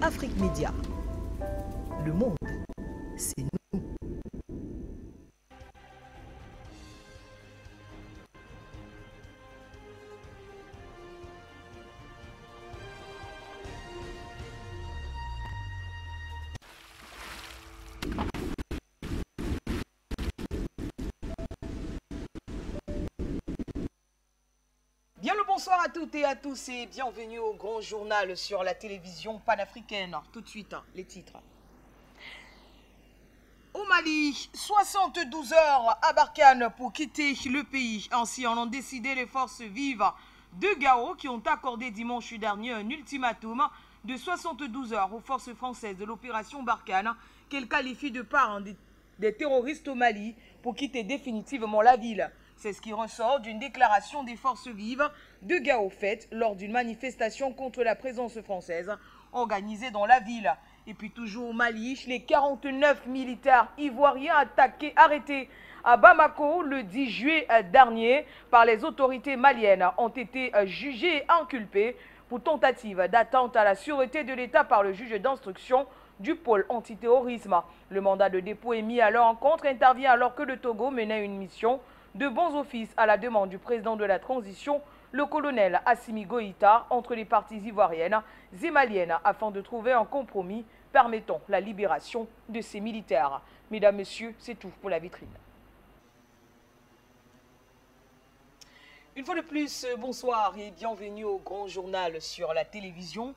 Afrique Média. Le monde, c'est nous. Bien le bonsoir à toutes et à tous et bienvenue au grand journal sur la télévision panafricaine. Tout de suite, les titres. Au Mali, 72 heures à Barkhane pour quitter le pays. Ainsi en ont décidé les forces vives de Gao qui ont accordé dimanche dernier un ultimatum de 72 heures aux forces françaises de l'opération Barkhane qu'elles qualifient de parents des terroristes au Mali pour quitter définitivement la ville. C'est ce qui ressort d'une déclaration des forces vives de Gao faite lors d'une manifestation contre la présence française organisée dans la ville. Et puis toujours au Mali, les 49 militaires ivoiriens arrêtés à Bamako le 10 juillet dernier par les autorités maliennes ont été jugés et inculpés pour tentative d'atteinte à la sûreté de l'État par le juge d'instruction du pôle antiterrorisme. Le mandat de dépôt émis à leur encontre intervient alors que le Togo menait une mission de bons offices à la demande du président de la transition, le colonel Assimi Goïta, entre les parties ivoiriennes et maliennes afin de trouver un compromis permettant la libération de ces militaires. Mesdames, Messieurs, c'est tout pour la vitrine. Une fois de plus, bonsoir et bienvenue au grand journal sur la télévision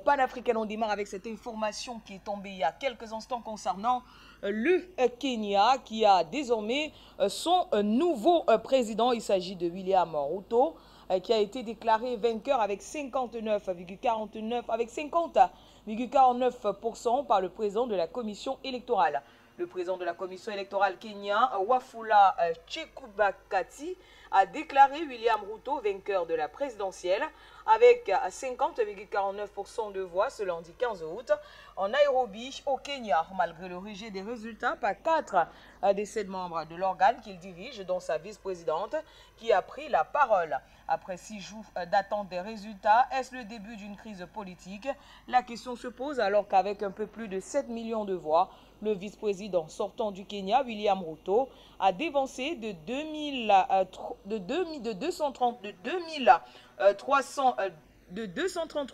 panafricaine. On démarre avec cette information qui est tombée il y a quelques instants concernant le Kenya qui a désormais son nouveau président. Il s'agit de William Ruto qui a été déclaré vainqueur avec 50,49% par le président de la commission électorale. Le président de la commission électorale kenya, Wafula Chebukati, a déclaré William Ruto vainqueur de la présidentielle avec 50,49% de voix ce lundi 15 août en Nairobi, au Kenya, malgré le rejet des résultats par 4 des 7 membres de l'organe qu'il dirige, dont sa vice-présidente, qui a pris la parole. Après 6 jours d'attente des résultats, est-ce le début d'une crise politique? La question se pose alors qu'avec un peu plus de 7 millions de voix, le vice-président sortant du Kenya, William Ruto, a dévancé de 233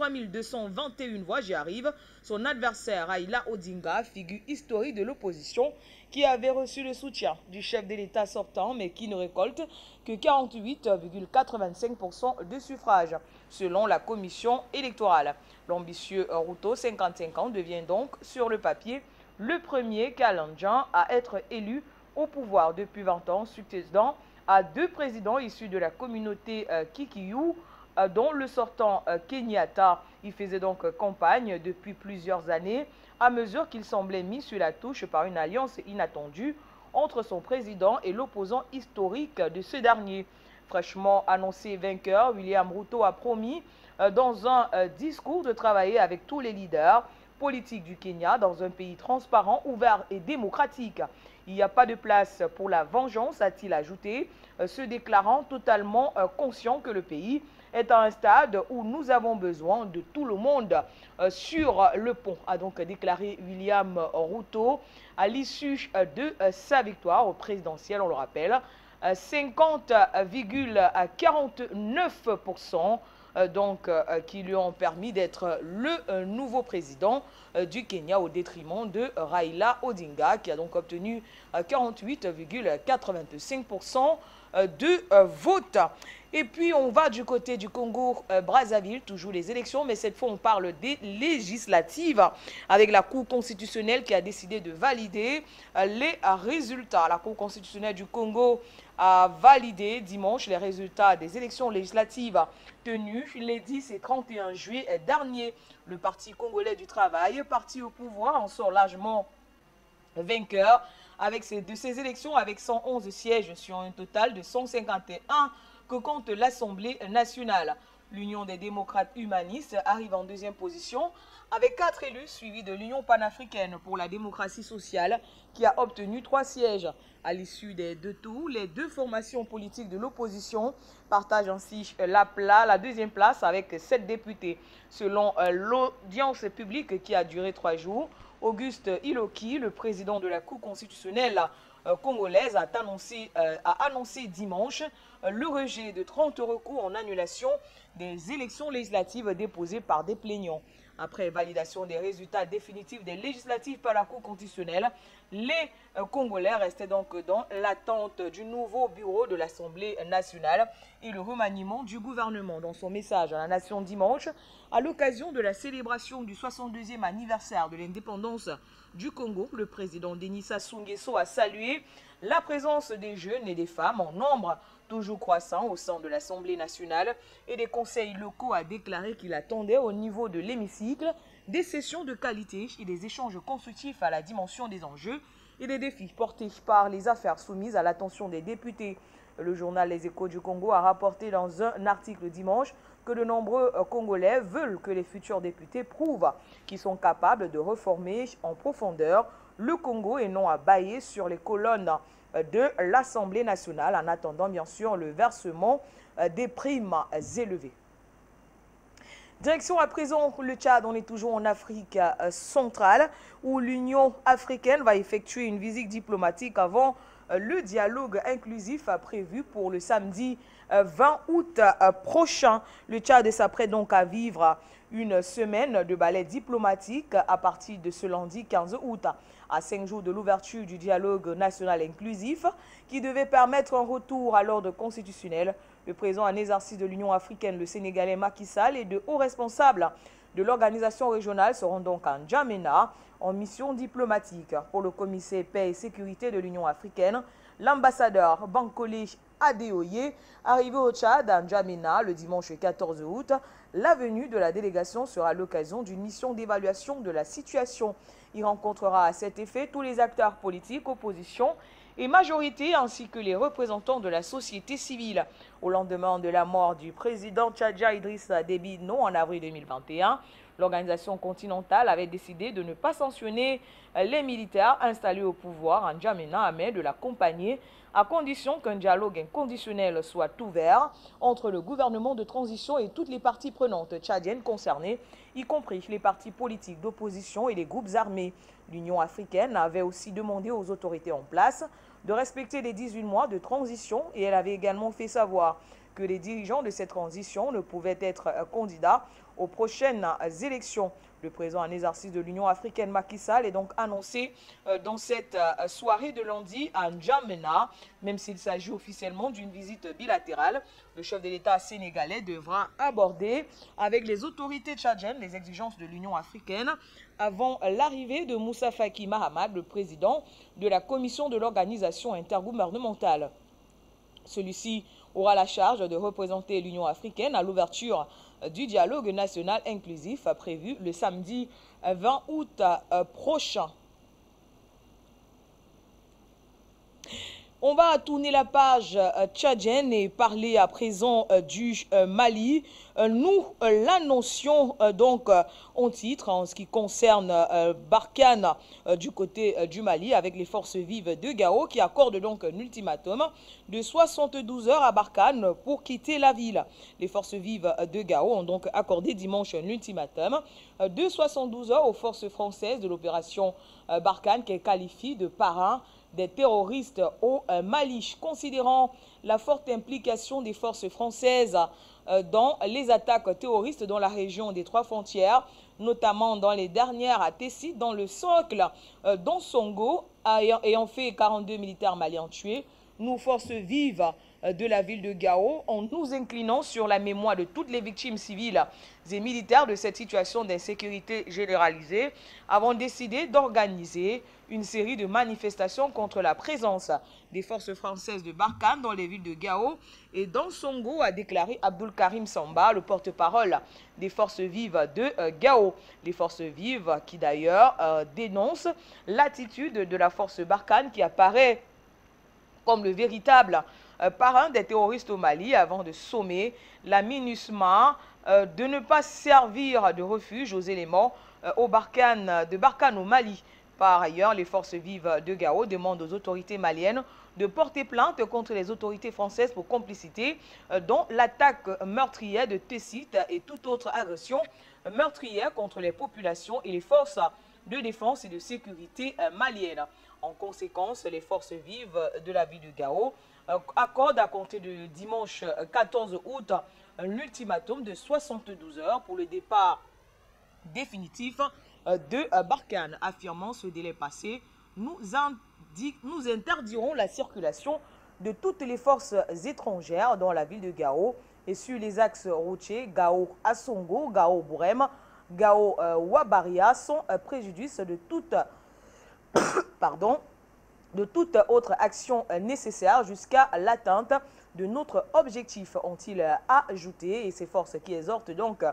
221 voix, j'y arrive, son adversaire Raila Odinga, figure historique de l'opposition, qui avait reçu le soutien du chef de l'État sortant, mais qui ne récolte que 48,85% de suffrages, selon la commission électorale. L'ambitieux Ruto, 55 ans, devient donc, sur le papier, le premier Kalenjan à être élu au pouvoir depuis 20 ans, succédant à 2 présidents issus de la communauté Kikuyu, dont le sortant Kenyatta. Il faisait donc campagne depuis plusieurs années, à mesure qu'il semblait mis sur la touche par une alliance inattendue entre son président et l'opposant historique de ce dernier. Fraîchement annoncé vainqueur, William Ruto a promis dans un discours de travailler avec tous les leaders politique du Kenya dans un pays transparent, ouvert et démocratique. Il n'y a pas de place pour la vengeance, a-t-il ajouté, se déclarant totalement conscient que le pays est à un stade où nous avons besoin de tout le monde sur le pont, a donc déclaré William Ruto à l'issue de sa victoire au présidentiel, on le rappelle, 50,49%. Qui lui ont permis d'être le nouveau président du Kenya au détriment de Raila Odinga, qui a donc obtenu 48,85% de vote. Et puis on va du côté du Congo-Brazzaville, toujours les élections, mais cette fois on parle des législatives, avec la Cour constitutionnelle qui a décidé de valider les résultats. La Cour constitutionnelle du Congo a validé dimanche les résultats des élections législatives tenues les 10 et 31 juillet dernier. Le Parti congolais du travail, parti au pouvoir, en sort largement vainqueur de ces élections avec 111 sièges sur un total de 151 que compte l'Assemblée nationale. L'Union des démocrates humanistes arrive en deuxième position avec 4 élus suivis de l'Union panafricaine pour la démocratie sociale qui a obtenu 3 sièges. À l'issue des 2 tours, les 2 formations politiques de l'opposition partagent ainsi la deuxième place avec 7 députés. Selon l'audience publique qui a duré 3 jours, Auguste Iloki, le président de la Cour constitutionnelle congolaise, a annoncé dimanche le rejet de 30 recours en annulation des élections législatives déposées par des plaignants. Après validation des résultats définitifs des législatives par la Cour constitutionnelle, les Congolais restaient donc dans l'attente du nouveau bureau de l'Assemblée nationale et le remaniement du gouvernement. Dans son message à la nation dimanche, à l'occasion de la célébration du 62e anniversaire de l'indépendance du Congo, le président Denis Sassou Nguesso a salué la présence des jeunes et des femmes en nombre toujours croissant au sein de l'Assemblée nationale et des conseils locaux, a déclaré qu'il attendait au niveau de l'hémicycle des sessions de qualité et des échanges constructifs à la dimension des enjeux et des défis portés par les affaires soumises à l'attention des députés. Le journal Les Échos du Congo a rapporté dans un article dimanche que de nombreux Congolais veulent que les futurs députés prouvent qu'ils sont capables de réformer en profondeur le Congo et non à bâiller sur les colonnes de l'Assemblée nationale en attendant bien sûr le versement des primes élevées. Direction à présent le Tchad, on est toujours en Afrique centrale où l'Union africaine va effectuer une visite diplomatique avant le dialogue inclusif prévu pour le samedi 20 août prochain. Le Tchad s'apprête donc à vivre une semaine de ballet diplomatique à partir de ce lundi 15 août, à 5 jours de l'ouverture du dialogue national inclusif qui devait permettre un retour à l'ordre constitutionnel. Le président en exercice de l'Union africaine, le Sénégalais Macky Sall, et de hauts responsables de l'organisation régionale seront donc à N'Djamena en mission diplomatique. Pour le commissaire paix et sécurité de l'Union africaine, l'ambassadeur Bankole Adeoye, arrivé au Tchad à N'Djamena le dimanche 14 août, la venue de la délégation sera l'occasion d'une mission d'évaluation de la situation. Il rencontrera à cet effet tous les acteurs politiques, opposition et majorité, ainsi que les représentants de la société civile. Au lendemain de la mort du président tchadien Idrissa Déby Itno en avril 2021, l'organisation continentale avait décidé de ne pas sanctionner les militaires installés au pouvoir en N'Djamena, mais de l'accompagner à condition qu'un dialogue inconditionnel soit ouvert entre le gouvernement de transition et toutes les parties prenantes tchadiennes concernées, y compris les partis politiques d'opposition et les groupes armés. L'Union africaine avait aussi demandé aux autorités en place de respecter les 18 mois de transition et elle avait également fait savoir que les dirigeants de cette transition ne pouvaient être candidats aux prochaines élections. Le président en exercice de l'Union africaine Macky Sall est donc annoncé dans cette soirée de lundi à N'Djamena, même s'il s'agit officiellement d'une visite bilatérale. Le chef de l'État sénégalais devra aborder avec les autorités tchadiennes les exigences de l'Union africaine avant l'arrivée de Moussa Faki Mahamat, le président de la commission de l'organisation intergouvernementale. Celui-ci aura la charge de représenter l'Union africaine à l'ouverture du dialogue national inclusif prévu le samedi 20 août prochain. On va tourner la page tchadienne et parler à présent du Mali. Nous l'annoncions donc en titre en ce qui concerne Barkhane du côté du Mali avec les forces vives de Gao qui accordent donc un ultimatum de 72 heures à Barkhane pour quitter la ville. Les forces vives de Gao ont donc accordé dimanche un ultimatum de 72 heures aux forces françaises de l'opération Barkhane qu'elles qualifient de parrain des terroristes au Mali, considérant la forte implication des forces françaises dans les attaques terroristes dans la région des Trois Frontières, notamment dans les dernières à Tessit, dans le socle d'Onsongo, ayant fait 42 militaires maliens tués. Nous, forces vives de la ville de Gao, en nous inclinant sur la mémoire de toutes les victimes civiles et militaires de cette situation d'insécurité généralisée, avons décidé d'organiser une série de manifestations contre la présence des forces françaises de Barkhane dans les villes de Gao et d'Onsongo, a déclaré Abdul Karim Samba, le porte-parole des forces vives de Gao. Les forces vives qui d'ailleurs dénoncent l'attitude de la force Barkhane qui apparaît comme le véritable par un des terroristes au Mali avant de sommer la MINUSMA de ne pas servir de refuge aux éléments de Barkhane au Mali. Par ailleurs, les forces vives de Gao demandent aux autorités maliennes de porter plainte contre les autorités françaises pour complicité dans l'attaque meurtrière de Tessit et toute autre agression meurtrière contre les populations et les forces de défense et de sécurité maliennes. En conséquence, les forces vives de la ville de Gao accordent à compter de dimanche 14 août un ultimatum de 72 heures pour le départ définitif de Barkhane. Affirmant ce délai passé, nous interdirons la circulation de toutes les forces étrangères dans la ville de Gao et sur les axes routiers Gao-Assongo, Gao-Bourem, Gao-Wabaria sans préjudice de toute autre action nécessaire jusqu'à l'atteinte de notre objectif, ont-ils ajouté, et ces forces qui exhortent donc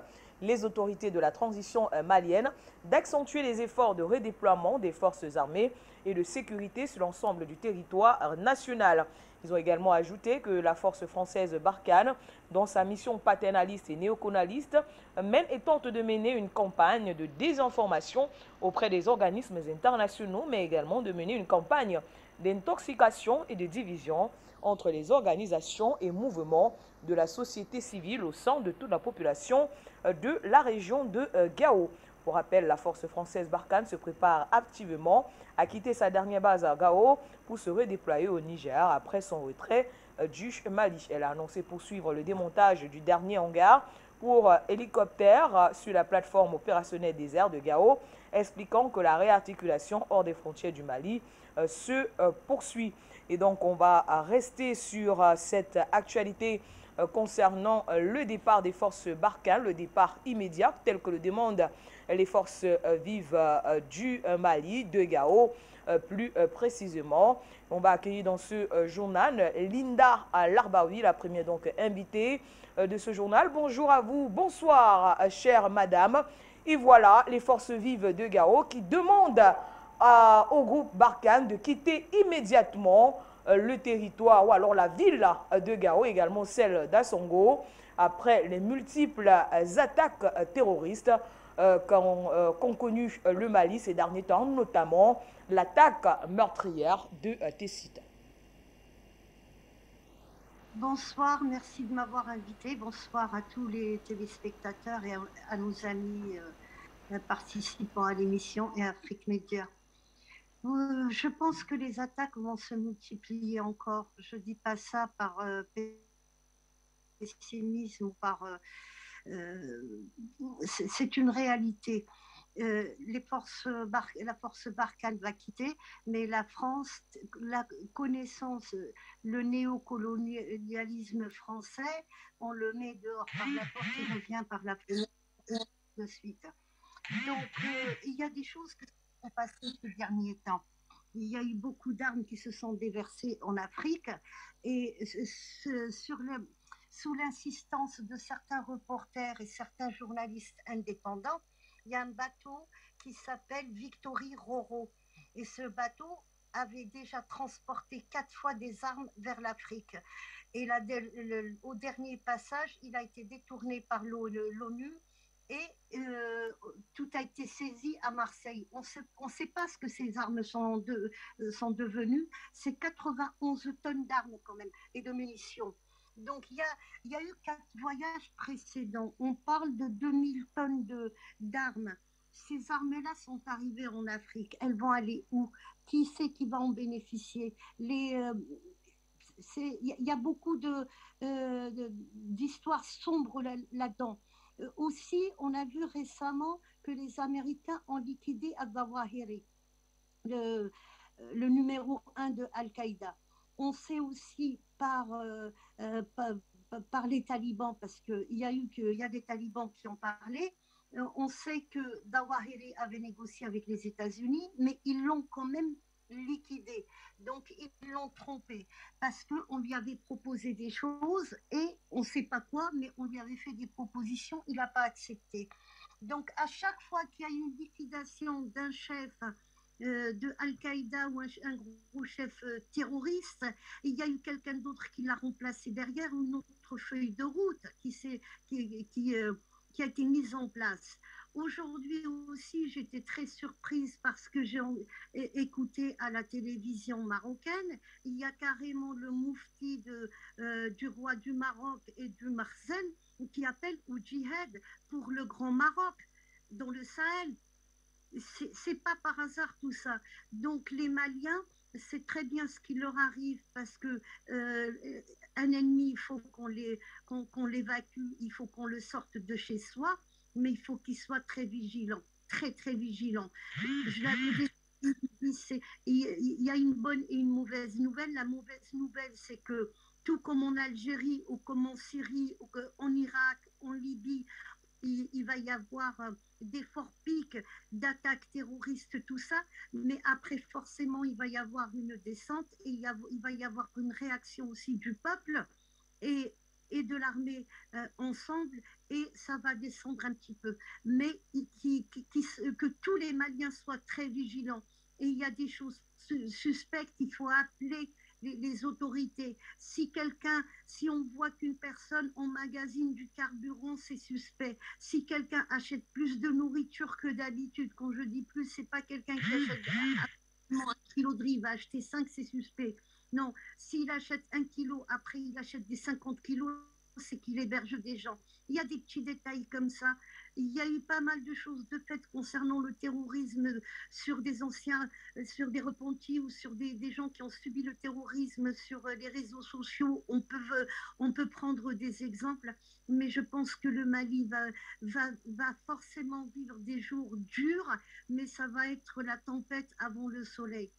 les autorités de la transition malienne d'accentuer les efforts de redéploiement des forces armées et de sécurité sur l'ensemble du territoire national. Ils ont également ajouté que la force française Barkhane, dans sa mission paternaliste et néocolonialiste, mène et tente de mener une campagne de désinformation auprès des organismes internationaux, mais également de mener une campagne d'intoxication et de division entre les organisations et mouvements de la société civile au sein de toute la population de la région de Gao. Pour rappel, la force française Barkhane se prépare activement à quitter sa dernière base à Gao pour se redéployer au Niger après son retrait du Mali. Elle a annoncé poursuivre le démontage du dernier hangar pour hélicoptères sur la plateforme opérationnelle des airs de Gao, expliquant que la réarticulation hors des frontières du Mali se poursuit. Et donc, on va rester sur cette actualité concernant le départ des forces Barkhane, le départ immédiat, tel que le demandent les forces vives du Mali, de Gao, plus précisément. On va accueillir dans ce journal Linda Larbaoui, la première donc invitée de ce journal. Bonjour à vous, bonsoir chère madame. Et voilà les forces vives de Gao qui demandent au groupe Barkhane de quitter immédiatement le territoire ou alors la ville de Gao, également celle d'Assongo, après les multiples attaques terroristes qu'ont connu le Mali ces derniers temps, notamment l'attaque meurtrière de Tessit. Bonsoir, merci de m'avoir invité. Bonsoir à tous les téléspectateurs et à nos amis participant à l'émission et à Afrique Média. Je pense que les attaques vont se multiplier encore. Je ne dis pas ça par pessimisme ou par... c'est une réalité. La force Barkhane va quitter, mais la France, la connaissance, le néocolonialisme français, on le met dehors par la porte et revient par la fenêtre de suite. Donc, il y a des choses qui se sont passées ces derniers temps. Il y a eu beaucoup d'armes qui se sont déversées en Afrique et sous l'insistance de certains reporters et certains journalistes indépendants, il y a un bateau qui s'appelle Victory Roro. Et ce bateau avait déjà transporté 4 fois des armes vers l'Afrique. Et au dernier passage, il a été détourné par l'ONU et tout a été saisi à Marseille. On ne sait pas ce que ces armes sont devenues. C'est 91 tonnes d'armes quand même et de munitions. Donc, il y a eu 4 voyages précédents. On parle de 2000 tonnes d'armes. Ces armes-là sont arrivées en Afrique. Elles vont aller où? Qui c'est qui va en bénéficier? Il y a beaucoup d'histoires sombres là-dedans. Aussi, on a vu récemment que les Américains ont liquidé Al-Zawahiri, le numéro 1 de Al-Qaïda. On sait aussi par les talibans, parce qu'il y a des talibans qui ont parlé, on sait que Zawahiri avait négocié avec les États-Unis, mais ils l'ont quand même liquidé. Donc, ils l'ont trompé parce qu'on lui avait proposé des choses et on ne sait pas quoi, mais on lui avait fait des propositions, il n'a pas accepté. Donc, à chaque fois qu'il y a une liquidation d'un chef de Al-Qaïda ou un gros chef terroriste. Il y a eu quelqu'un d'autre qui l'a remplacé derrière, une autre feuille de route qui a été mise en place. Aujourd'hui aussi, j'étais très surprise parce que j'ai écouté à la télévision marocaine, il y a carrément le moufti du roi du Maroc et du Marzen qui appelle au djihad pour le Grand Maroc dans le Sahel. C'est pas par hasard tout ça. Donc les Maliens, c'est très bien ce qui leur arrive parce que un ennemi, il faut qu'on l'évacue, il faut qu'on le sorte de chez soi, mais il faut qu'il soit très vigilant, très très vigilant. Je l'avais dit, il y a une bonne et une mauvaise nouvelle. La mauvaise nouvelle, c'est que tout comme en Algérie ou comme en Syrie ou en Irak, en Libye, il va y avoir des forts pics d'attaques terroristes, tout ça, mais après forcément il va y avoir une descente et il va y avoir une réaction aussi du peuple et de l'armée ensemble, et ça va descendre un petit peu. Mais que tous les Maliens soient très vigilants. Et il y a des choses suspectes, il faut appeler les autorités. Si on voit qu'une personne emmagasine du carburant, c'est suspect. Si quelqu'un achète plus de nourriture que d'habitude, quand je dis plus, c'est pas quelqu'un qui achète un kilo de riz, il va acheter 5, c'est suspect. Non, s'il achète 1 kilo, après il achète des 50 kilos, c'est qu'il héberge des gens. Il y a des petits détails comme ça. Il y a eu pas mal de choses de fait concernant le terrorisme sur des repentis ou sur des gens qui ont subi le terrorisme sur les réseaux sociaux. On peut prendre des exemples, mais je pense que le Mali va forcément vivre des jours durs, mais ça va être la tempête avant le soleil.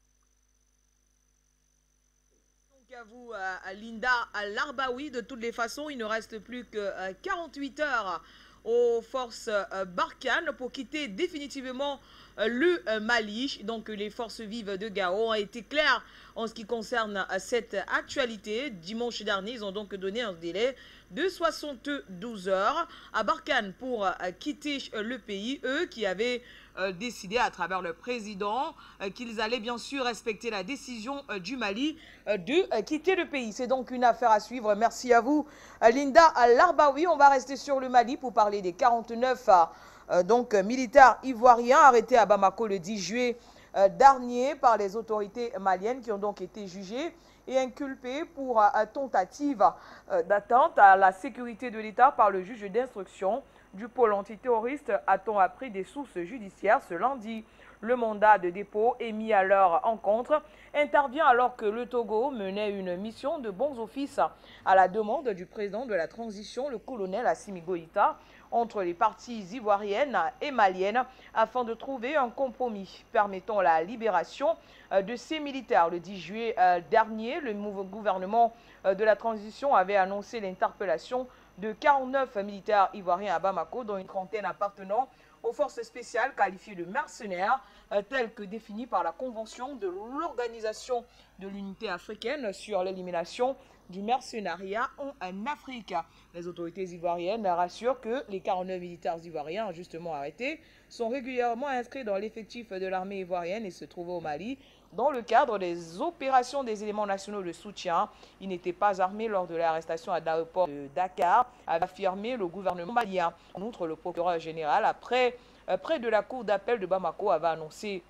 À vous, Linda Larbaoui. De toutes les façons, il ne reste plus que 48 heures aux forces Barkhane pour quitter définitivement le Mali. Donc les forces vives de Gao ont été claires en ce qui concerne cette actualité. Dimanche dernier, ils ont donc donné un délai de 72 heures à Barkhane pour quitter le pays, eux qui avaient décidé à travers le président qu'ils allaient bien sûr respecter la décision du Mali de quitter le pays. C'est donc une affaire à suivre. Merci à vous, Linda Larbaoui. On va rester sur le Mali pour parler des 49 militaires ivoiriens arrêtés à Bamako le 10 juillet dernier par les autorités maliennes qui ont donc été jugés et inculpés pour tentative d'atteinte à la sécurité de l'État par le juge d'instruction du pôle antiterroriste, a-t-on appris des sources judiciaires ce lundi. Le mandat de dépôt émis à leur encontre intervient alors que le Togo menait une mission de bons offices à la demande du président de la transition, le colonel Assimi Goïta, entre les parties ivoiriennes et maliennes afin de trouver un compromis permettant la libération de ces militaires. Le 10 juillet dernier, le nouveau gouvernement de la transition avait annoncé l'interpellation de 49 militaires ivoiriens à Bamako, dont une trentaine appartenant aux forces spéciales qualifiées de mercenaires, telles que définies par la Convention de l'Organisation de l'Unité africaine sur l'élimination du mercenariat en Afrique. Les autorités ivoiriennes rassurent que les 49 militaires ivoiriens justement arrêtés sont régulièrement inscrits dans l'effectif de l'armée ivoirienne et se trouvent au Mali. Dans le cadre des opérations des éléments nationaux de soutien, ils n'étaient pas armés lors de l'arrestation à l'aéroport de Dakar, a affirmé le gouvernement malien. En outre, le procureur général, près de la cour d'appel de Bamako, avait annoncé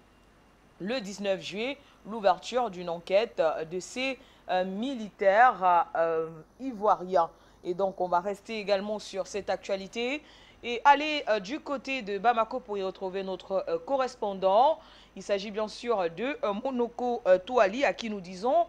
le 19 juillet l'ouverture d'une enquête de ces militaires ivoiriens. Et donc, on va rester également sur cette actualité et aller du côté de Bamako pour y retrouver notre correspondant. Il s'agit bien sûr de Monoko Touali, à qui nous disons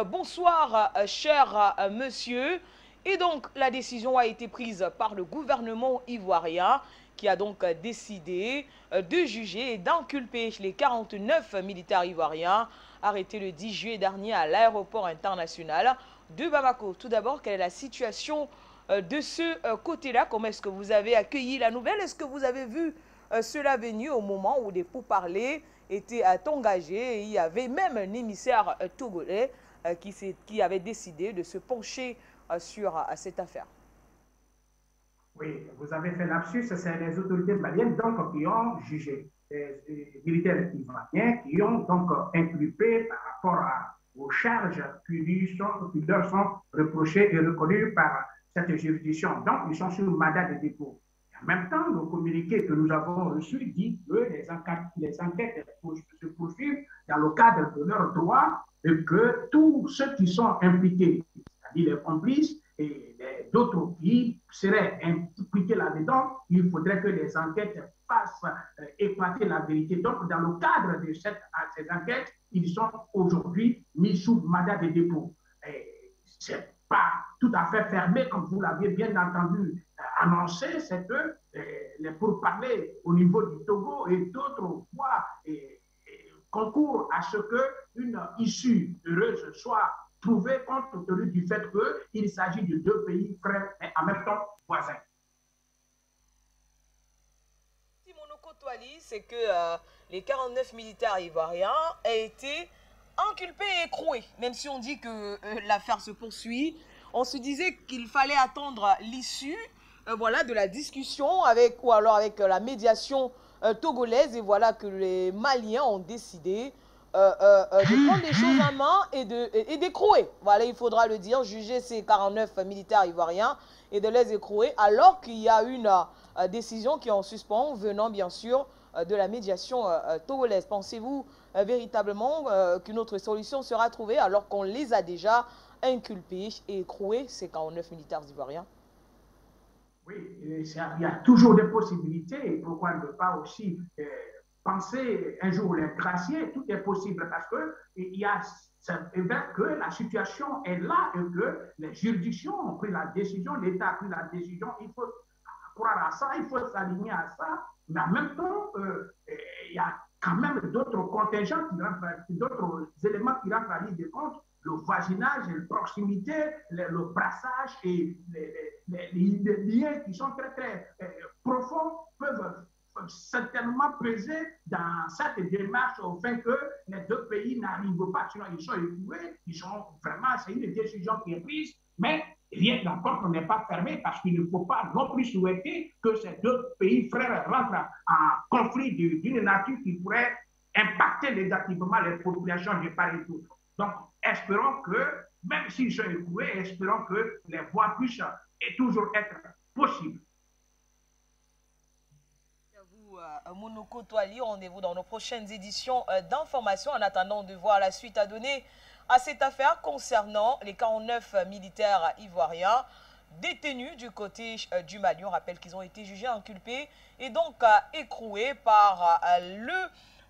bonsoir, cher monsieur. Et donc, la décision a été prise par le gouvernement ivoirien qui a donc décidé de juger et d'inculper les 49 militaires ivoiriens arrêtés le 10 juillet dernier à l'aéroport international de Bamako. Tout d'abord, quelle est la situation de ce côté-là? Comment est-ce que vous avez accueilli la nouvelle? Est-ce que vous avez vu cela venir au moment où des pourparlers étaient engagés? Il y avait même un émissaire togolais qui avait décidé de se pencher sur cette affaire. Oui, vous avez fait lapsus, c'est les autorités maliennes donc qui ont jugé. militaires ivoiriens qui ont donc inculpé par rapport aux charges qui leur sont reprochées et reconnues par cette juridiction. Donc, ils sont sur mandat de dépôt. En même temps, le communiqué que nous avons reçu dit que les enquêtes se poursuivent dans le cadre de leurs droits et que tous ceux qui sont impliqués, c'est-à-dire les complices et d'autres qui seraient impliqués là-dedans, il faudrait que les enquêtes fassent éclater la vérité. Donc, dans le cadre de ces enquêtes, ils sont aujourd'hui mis sous mandat de dépôt. C'est pas tout à fait fermé, comme vous l'aviez bien entendu annoncé, c'est que les pourparlers au niveau du Togo et d'autres fois concourent à ce qu'une issue heureuse soit trouvée compte tenu du fait qu'il s'agit de deux pays frères mais en même temps voisins. Monoko Toali, c'est que les 49 militaires ivoiriens ont été inculpés et écroués. Même si on dit que l'affaire se poursuit, on se disait qu'il fallait attendre l'issue voilà, de la discussion avec, ou alors avec la médiation togolaise. Et voilà que les Maliens ont décidé de prendre les choses en main et d'écrouer. Voilà, il faudra le dire, juger ces 49 militaires ivoiriens et de les écrouer, alors qu'il y a une décision qui est en suspens venant bien sûr de la médiation togolaise. Pensez-vous véritablement qu'une autre solution sera trouvée alors qu'on les a déjà inculpés et écroués, ces 49 militaires ivoiriens? Oui, il y a toujours des possibilités. Pourquoi ne pas aussi penser un jour les gracier? Tout est possible parce c'est vrai que la situation est là et que les juridictions ont pris la décision, l'État a pris la décision. Il faut croire à ça, il faut s'aligner à ça. Mais en même temps, il y a quand même d'autres contingents, d'autres éléments qui rentrent à ligne de compte. Le voisinage, la proximité, le brassage et les liens qui sont très, très profonds peuvent certainement peser dans cette démarche au fait que les deux pays n'arrivent pas, sinon ils sont écoués, c'est une décision qui est prise, mais rien la porte n'est pas fermée parce qu'il ne faut pas non plus souhaiter que ces deux pays frères rentrent en conflit d'une nature qui pourrait impacter négativement les populations de part et d'autre. Donc, espérons que, même s'ils sont écoués, espérons que les voies puissent toujours être possibles. Monoko Toali, rendez-vous dans nos prochaines éditions d'information en attendant de voir la suite à donner à cette affaire concernant les 49 militaires ivoiriens détenus du côté du Mali. On rappelle qu'ils ont été jugés, inculpés et donc écroués par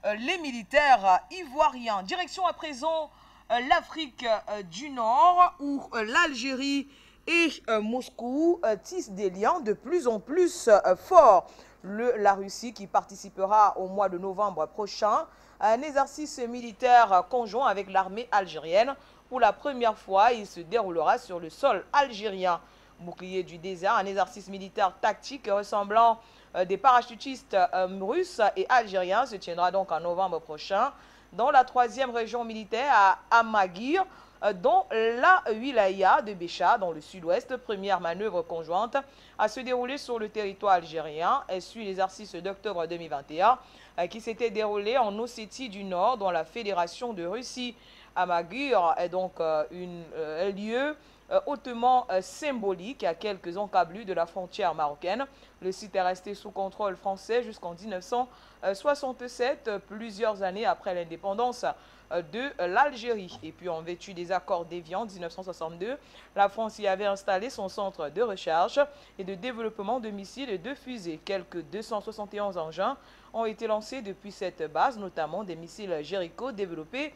les militaires ivoiriens. Direction à présent l'Afrique du Nord où l'Algérie et Moscou tissent des liens de plus en plus forts. La Russie qui participera au mois de novembre prochain à un exercice militaire conjoint avec l'armée algérienne. Pour la première fois, il se déroulera sur le sol algérien. Bouclier du désert, un exercice militaire tactique ressemblant des parachutistes russes et algériens se tiendra donc en novembre prochain dans la 3e région militaire à Amaguir, dont la wilaya de Bécha, dans le sud-ouest. Première manœuvre conjointe à se dérouler sur le territoire algérien. Elle suit l'exercice d'octobre 2021 qui s'était déroulé en Ossétie du Nord, dans la Fédération de Russie. Amaguir est donc un lieu hautement symbolique à quelques encablures de la frontière marocaine. Le site est resté sous contrôle français jusqu'en 1967, plusieurs années après l'indépendance de l'Algérie. Et puis en vertu des accords d'Évian en 1962, la France y avait installé son centre de recherche et de développement de missiles et de fusées. Quelques 271 engins ont été lancés depuis cette base, notamment des missiles Jericho développés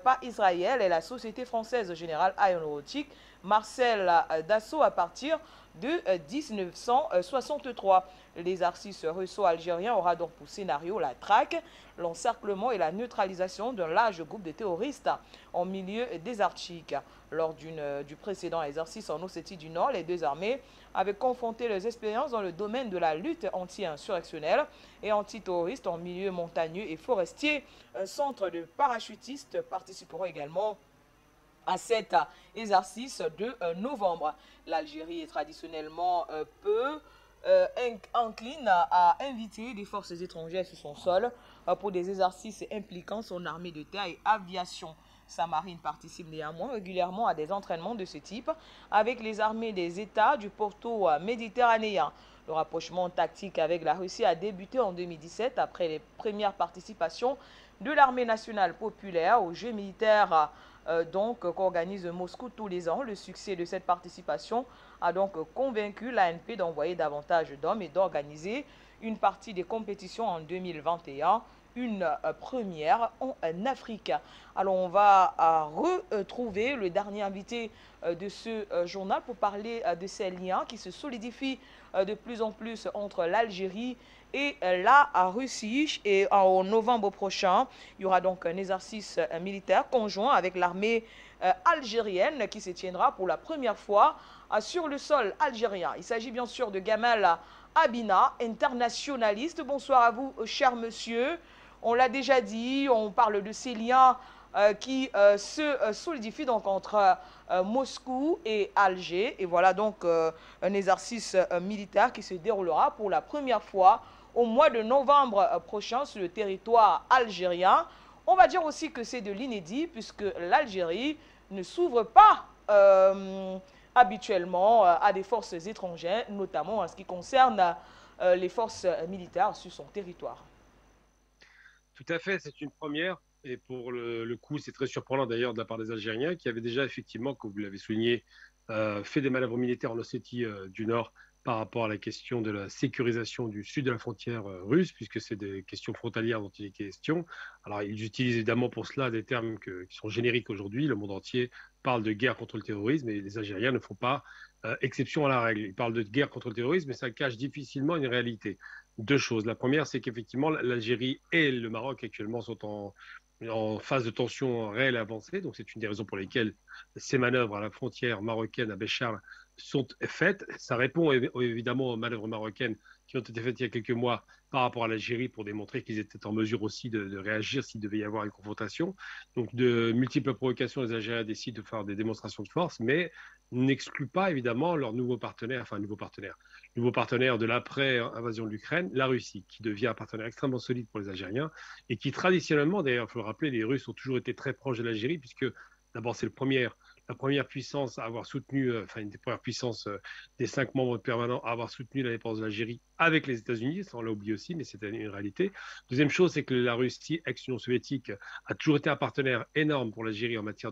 par Israël et la Société française générale aéronautique Marcel Dassault à partir de 1963. L'exercice russo-algérien aura donc pour scénario la traque, l'encerclement et la neutralisation d'un large groupe de terroristes en milieu désertique. Lors du précédent exercice en Ossétie du Nord, les deux armées avaient confronté leurs expériences dans le domaine de la lutte anti-insurrectionnelle et antiterroriste en milieu montagneux et forestier. Un centre de parachutistes participeront également à cet exercice de novembre. L'Algérie est traditionnellement peu encline à inviter des forces étrangères sur son sol pour des exercices impliquant son armée de terre et aviation. Sa marine participe néanmoins régulièrement à des entraînements de ce type avec les armées des États du pourtour méditerranéen. Le rapprochement tactique avec la Russie a débuté en 2017 après les premières participations de l'armée nationale populaire aux Jeux militaires qu'organise Moscou tous les ans. Le succès de cette participation a donc convaincu l'ANP d'envoyer davantage d'hommes et d'organiser une partie des compétitions en 2021, une première en Afrique. Alors on va retrouver le dernier invité de ce journal pour parler de ces liens qui se solidifient de plus en plus entre l'Algérie et la Russie. Et en novembre prochain, il y aura donc un exercice militaire conjoint avec l'armée algérienne qui se tiendra pour la première fois sur le sol algérien. Il s'agit bien sûr de Gamal Abina, internationaliste. Bonsoir à vous, cher monsieur. On l'a déjà dit, on parle de ces liens qui se solidifient donc entre Moscou et Alger. Et voilà donc un exercice militaire qui se déroulera pour la première fois au mois de novembre prochain sur le territoire algérien. On va dire aussi que c'est de l'inédit puisque l'Algérie ne s'ouvre pas habituellement à des forces étrangères, notamment en ce qui concerne les forces militaires sur son territoire. Tout à fait, c'est une première. Et pour le coup, c'est très surprenant d'ailleurs de la part des Algériens qui avaient déjà effectivement, comme vous l'avez souligné, fait des manœuvres militaires en Ossétie du Nord par rapport à la question de la sécurisation du sud de la frontière russe, puisque c'est des questions frontalières dont il est question. Alors, ils utilisent évidemment pour cela des termes qui sont génériques aujourd'hui. Le monde entier parle de guerre contre le terrorisme et les Algériens ne font pas exception à la règle. Ils parlent de guerre contre le terrorisme, mais ça cache difficilement une réalité. Deux choses. La première, c'est qu'effectivement, l'Algérie et le Maroc actuellement sont en phase de tension réelle et avancée. Donc, c'est une des raisons pour lesquelles ces manœuvres à la frontière marocaine à Béchar sont faites. Ça répond évidemment aux manœuvres marocaines qui ont été faites il y a quelques mois par rapport à l'Algérie pour démontrer qu'ils étaient en mesure aussi de réagir s'il devait y avoir une confrontation. Donc, de multiples provocations, les Algériens décident de faire des démonstrations de force, mais n'excluent pas évidemment leur nouveau partenaire de l'après-invasion de l'Ukraine, la Russie, qui devient un partenaire extrêmement solide pour les Algériens et qui traditionnellement, d'ailleurs, il faut le rappeler, les Russes ont toujours été très proches de l'Algérie puisque d'abord c'est la première puissance à avoir soutenu, une des premières puissances des 5 membres permanents à avoir soutenu l'indépendance de l'Algérie avec les États-Unis, ça on l'a oublié aussi, mais c'était une réalité. Deuxième chose, c'est que la Russie, ex-Union soviétique, a toujours été un partenaire énorme pour l'Algérie en matière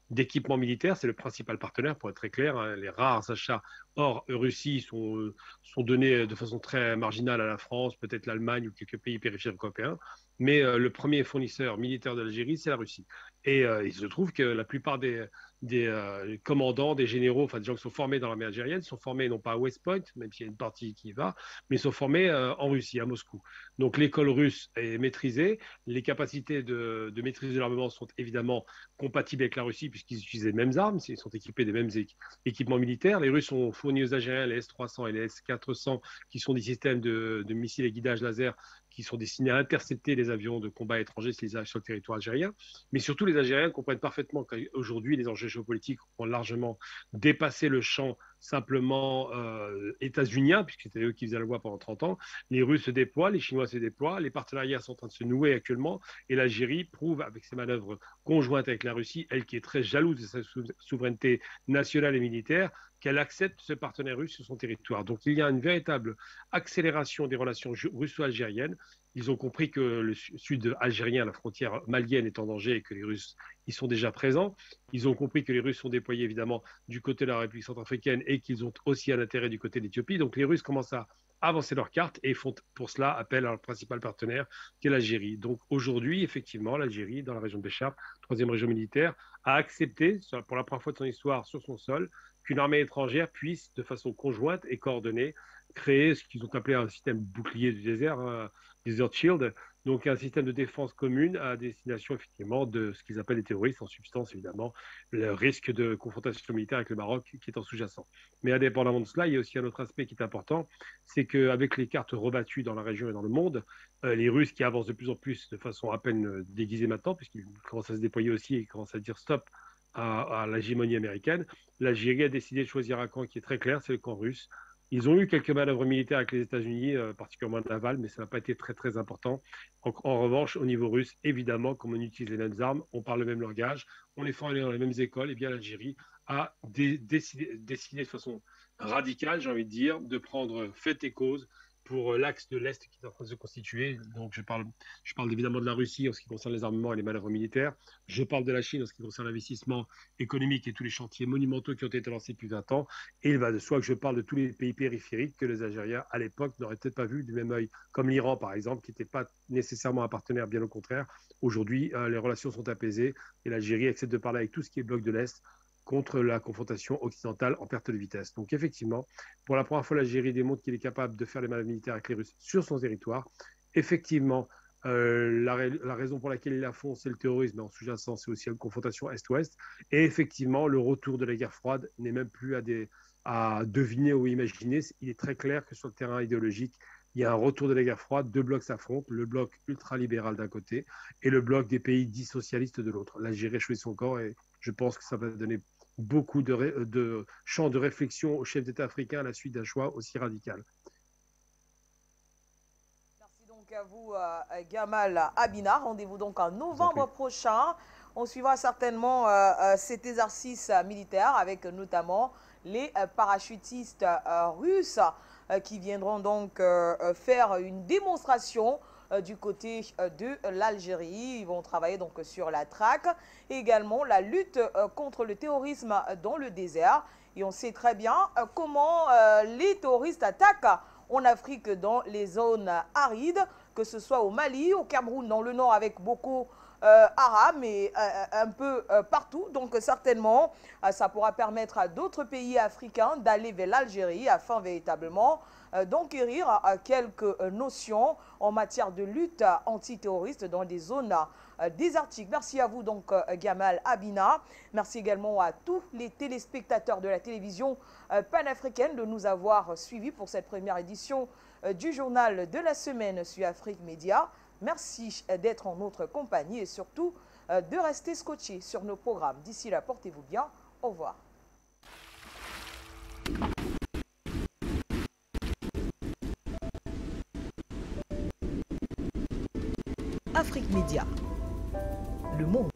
d'équipement militaire. C'est le principal partenaire, pour être très clair. Hein. Les rares achats hors Russie sont donnés de façon très marginale à la France, peut-être l'Allemagne ou quelques pays périphériques européens. Mais le premier fournisseur militaire de l'Algérie, c'est la Russie. Et il se trouve que la plupart des commandants, des généraux, enfin des gens qui sont formés dans l'armée algérienne, sont formés non pas à West Point, même s'il y a une partie qui y va, mais sont formés en Russie, à Moscou. Donc l'école russe est maîtrisée, les capacités de maîtrise de l'armement sont évidemment compatibles avec la Russie puisqu'ils utilisent les mêmes armes, ils sont équipés des mêmes équipements militaires. Les Russes ont fourni aux Algériens les S-300 et les S-400 qui sont des systèmes de missiles et guidage laser qui sont destinés à intercepter les avions de combat étrangers s'ils arrivent sur le territoire algérien. Mais surtout, les Algériens comprennent parfaitement qu'aujourd'hui, les enjeux géopolitiques ont largement dépassé le champ simplement états-unien, puisque c'était eux qui faisaient la loi pendant 30 ans. Les Russes se déploient, les Chinois se déploient, les partenariats sont en train de se nouer actuellement, et l'Algérie prouve avec ses manœuvres conjointes avec la Russie, elle qui est très jalouse de sa souveraineté nationale et militaire, qu'elle accepte ce partenaire russe sur son territoire. Donc il y a une véritable accélération des relations russo-algériennes. Ils ont compris que le sud algérien, la frontière malienne, est en danger et que les Russes y sont déjà présents. Ils ont compris que les Russes sont déployés évidemment du côté de la République centrafricaine et qu'ils ont aussi un intérêt du côté de l'Éthiopie. Donc les Russes commencent à avancer leurs cartes et font pour cela appel à leur principal partenaire qui est l'Algérie. Donc aujourd'hui, effectivement, l'Algérie, dans la région de Béchar, troisième région militaire, a accepté pour la première fois de son histoire sur son sol qu'une armée étrangère puisse, de façon conjointe et coordonnée, créer ce qu'ils ont appelé un système bouclier du désert, Desert Shield, donc un système de défense commune à destination effectivement de ce qu'ils appellent les terroristes, en substance évidemment le risque de confrontation militaire avec le Maroc qui est en sous-jacent. Mais indépendamment de cela, il y a aussi un autre aspect qui est important, c'est qu'avec les cartes rebattues dans la région et dans le monde, les Russes qui avancent de plus en plus de façon à peine déguisée maintenant, puisqu'ils commencent à se déployer aussi et commencent à dire stop à l'hégémonie américaine, l'Algérie a décidé de choisir un camp qui est très clair, c'est le camp russe, Ils ont eu quelques manœuvres militaires avec les États-Unis, particulièrement navales, mais ça n'a pas été très très important. En revanche, au niveau russe, évidemment, comme on utilise les mêmes armes, on parle le même langage, on les fait aller dans les mêmes écoles, et bien l'Algérie a décidé de façon radicale, j'ai envie de dire, de prendre fait et cause pour l'axe de l'Est qui est en train de se constituer. Donc je parle évidemment de la Russie en ce qui concerne les armements et les manœuvres militaires. Je parle de la Chine en ce qui concerne l'investissement économique et tous les chantiers monumentaux qui ont été lancés depuis 20 ans. Et il va de soi que je parle de tous les pays périphériques que les Algériens, à l'époque, n'auraient peut-être pas vu du même œil, comme l'Iran, par exemple, qui n'était pas nécessairement un partenaire, bien au contraire. Aujourd'hui, les relations sont apaisées et l'Algérie accepte de parler avec tout ce qui est bloc de l'Est contre la confrontation occidentale en perte de vitesse. Donc effectivement, pour la première fois, l'Algérie démontre qu'il est capable de faire les manœuvres militaires avec les Russes sur son territoire. Effectivement, la raison pour laquelle ils la font, c'est le terrorisme, mais en sous-jacent, c'est aussi une confrontation Est-Ouest. Et effectivement, le retour de la guerre froide n'est même plus à deviner ou imaginer. Il est très clair que sur le terrain idéologique, il y a un retour de la guerre froide, deux blocs s'affrontent, le bloc ultralibéral d'un côté et le bloc des pays dits socialistes de l'autre. L'Algérie a choisi son camp et je pense que ça va donner beaucoup de champs de réflexion aux chefs d'État africains à la suite d'un choix aussi radical. Merci donc à vous, Gamal Abina. Rendez-vous donc en novembre prochain. On suivra certainement cet exercice militaire avec notamment les parachutistes russes qui viendront donc faire une démonstration du côté de l'Algérie. Ils vont travailler donc sur la traque et également la lutte contre le terrorisme dans le désert. Et on sait très bien comment les terroristes attaquent en Afrique dans les zones arides, que ce soit au Mali, au Cameroun, dans le nord avec Boko Haram et un peu partout. Donc certainement, ça pourra permettre à d'autres pays africains d'aller vers l'Algérie afin véritablement d'enquérir quelques notions en matière de lutte antiterroriste dans des zones désertiques. Merci à vous donc Gamal Abina. Merci également à tous les téléspectateurs de la télévision panafricaine de nous avoir suivis pour cette première édition du journal de la semaine sur Afrique Média. Merci d'être en notre compagnie et surtout de rester scotché sur nos programmes. D'ici là, portez-vous bien. Au revoir. Afrique Média. Le monde